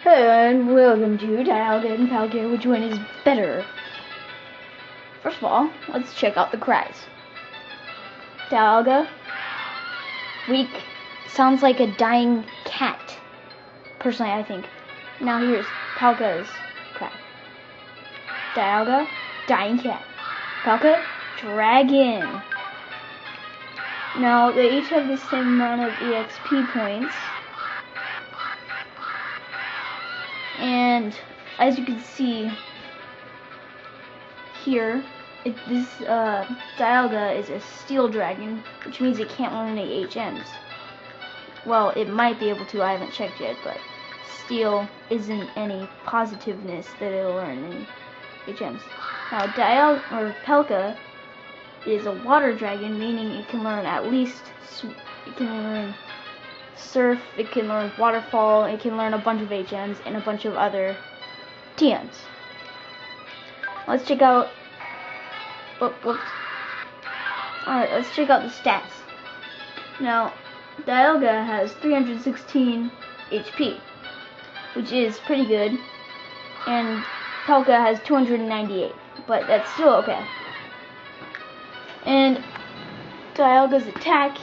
Hello and welcome to diagla and palkia. Which one is better? First of all, let's check out the cries. Diagla, weak, sounds like a dying cat. Personally, I think. Now here's palkia's cry. Diagla, dying cat. Palkia, dragon. Now they each have the same amount of EXP points. And as you can see here, this diagla is a steel dragon, which means it can't learn any HMs. Well, it might be able to, I haven't checked yet, but steel isn't any positiveness that it'll learn any HMs. Now, palkia is a water dragon, meaning it can learn at least, it can learn surf, it can learn waterfall, it can learn a bunch of HMs and a bunch of other TMs. Let's check out, Alright, let's check out the stats. Now, diagla has 316 HP, which is pretty good, and palkia has 298, but that's still okay. And diagla's attack,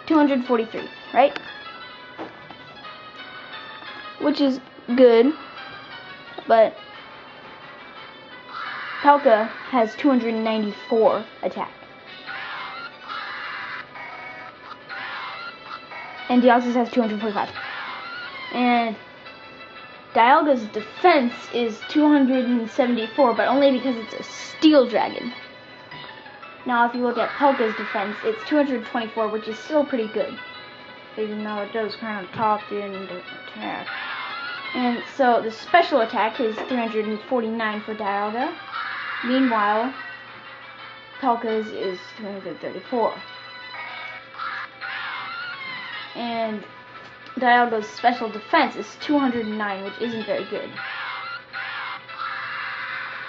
243, right? Which is good, but palkia has 294 attack. And Diagla's has 245. And Diagla's defense is 274, but only because it's a steel dragon. Now if you look at palkia's defense, it's 224, which is still pretty good, even though it does kind of top in the attack. And so the special attack is 349 for diagla. Meanwhile, palkia's is 234. And diagla's special defense is 209, which isn't very good.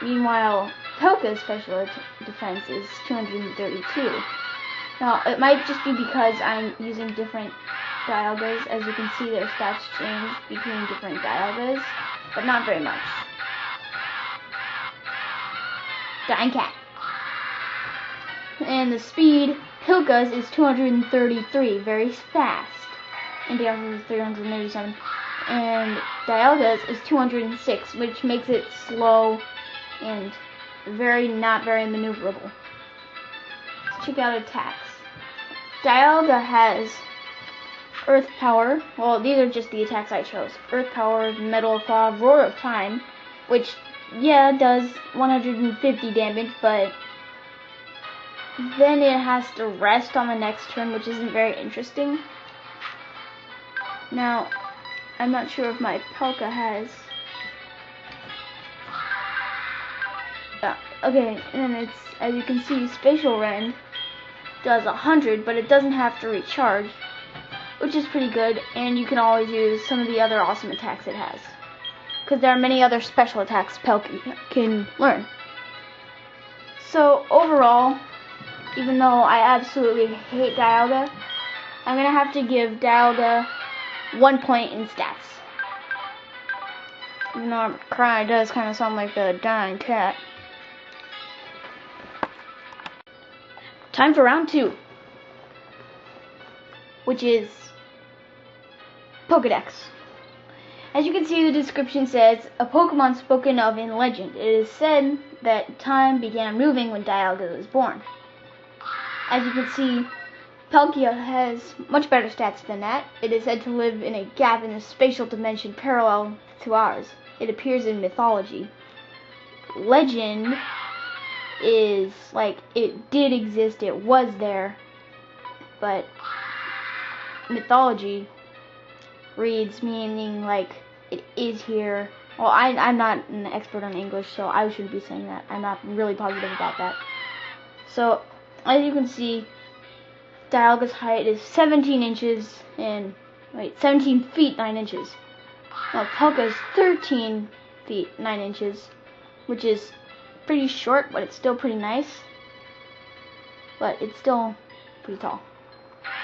Meanwhile, palkia's special defense is 232. Now, it might just be because I'm using different diaglas. As you can see, their stats change between different diaglas, but not very much. Dying cat. And the speed, palkia's is 233, very fast. And Diagla's is 387. And diagla's is 206, which makes it slow and not very maneuverable. Let's check out attacks. Diagla has Earth Power. Well, these are just the attacks I chose. Earth Power, Metal Claw, Roar of Time, which, yeah, does 150 damage, but then it has to rest on the next turn, which isn't very interesting. Now, I'm not sure if my palkia has. Okay, and it's, as you can see, Spatial Rend does 100, but it doesn't have to recharge, which is pretty good, and you can always use some of the other awesome attacks it has, because there are many other special attacks palkia can learn. So overall, even though I absolutely hate diagla, I'm going to have to give diagla 1 point in stats. Even though I'm crying, it does kind of sound like a dying cat. Time for round 2, which is Pokedex. As you can see, the description says, a Pokemon spoken of in legend. It is said that time began moving when diagla was born. As you can see, palkia has much better stats than that. It is said to live in a gap in the spatial dimension parallel to ours. It appears in mythology. Legend is like, it did exist, it was there, but mythology reads meaning like it is here. Well, I'm not an expert on English, so I shouldn't be saying that. I'm not really positive about that. So, as you can see, diagla's height is 17 inches and, 17 feet 9 inches. Now, palkia's 13 feet 9 inches, which is pretty short, but it's still pretty nice. But it's still pretty tall.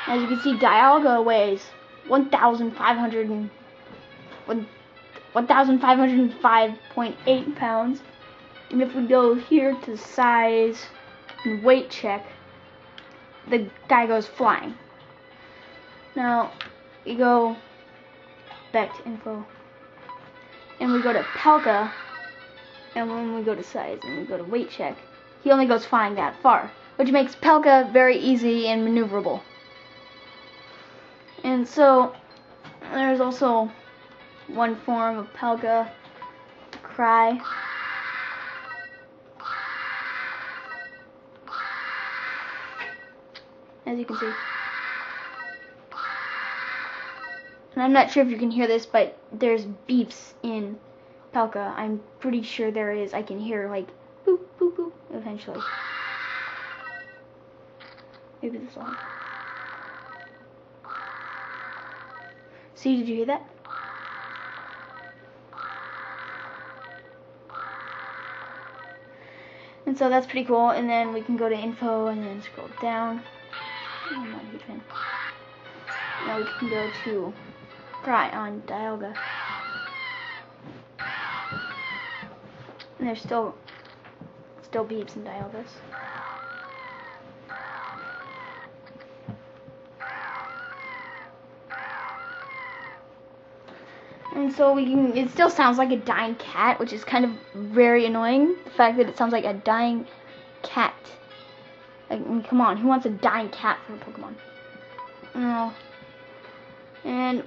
As you can see, diagla weighs 1,500 1,505.8 pounds. And if we go here to size and weight check, the guy goes flying. Now, we go back to info, and we go to palkia, and when we go to size and we go to weight check, he only goes flying that far, which makes palkia very easy and maneuverable. And so, there's also one form of palkia, cry. As you can see. And I'm not sure if you can hear this, but there's beeps in palkia. I'm pretty sure there is. I can hear like boop, boop, boop eventually. Maybe this one. See, did you hear that? And so that's pretty cool. And then we can go to info and then scroll down. Oh, not a huge fan. Now we can go to cry on diagla. And there's still beeps in diaglas. And so we can, it still sounds like a dying cat, which is kind of very annoying. The fact that it sounds like a dying cat. Like, I mean, come on, who wants a dying cat for a Pokemon? No. And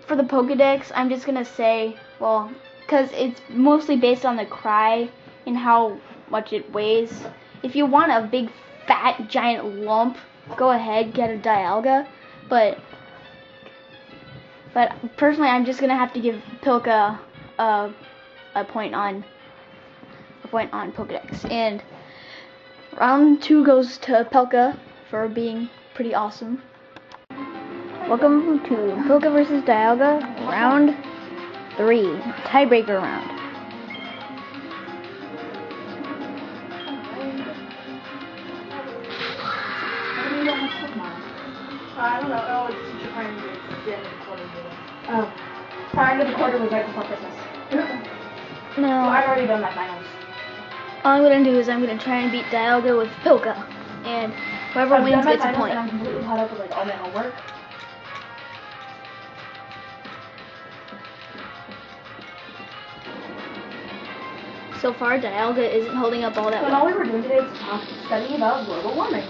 for the Pokedex, I'm just gonna say, well, because it's mostly based on the cry and how much it weighs. If you want a big, fat, giant lump, go ahead, get a dialga. But personally, I'm just gonna have to give palkia a point on Pokedex. And round 2 goes to palkia for being pretty awesome. Welcome to palkia versus dialga, round 3, tiebreaker round. I don't know. Oh, it's teacher prime day. It's the end of the quarter. Oh. End of the quarter was right before Christmas. No. So I've already done my finals. All I'm gonna do is I'm gonna try and beat dialga with palkia, and whoever wins gets a point. And I'm completely caught up with like all my homework. So far, dialga isn't holding up all that So well. all we were doing today is studying about global warming.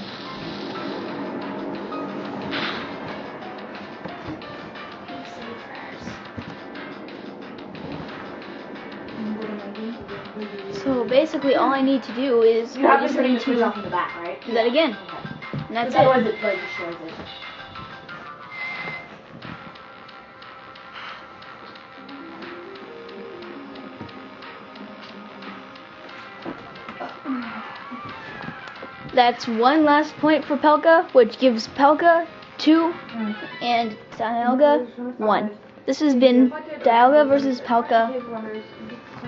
So basically, all I need to do is You have I just to need turn to off in the back, right? do that again, Okay. and that's Otherwise it. it like destroys it. That's one last point for palkia, which gives palkia 2 and dialga 1. This has been dialga versus palkia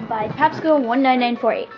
by Papsco 19948.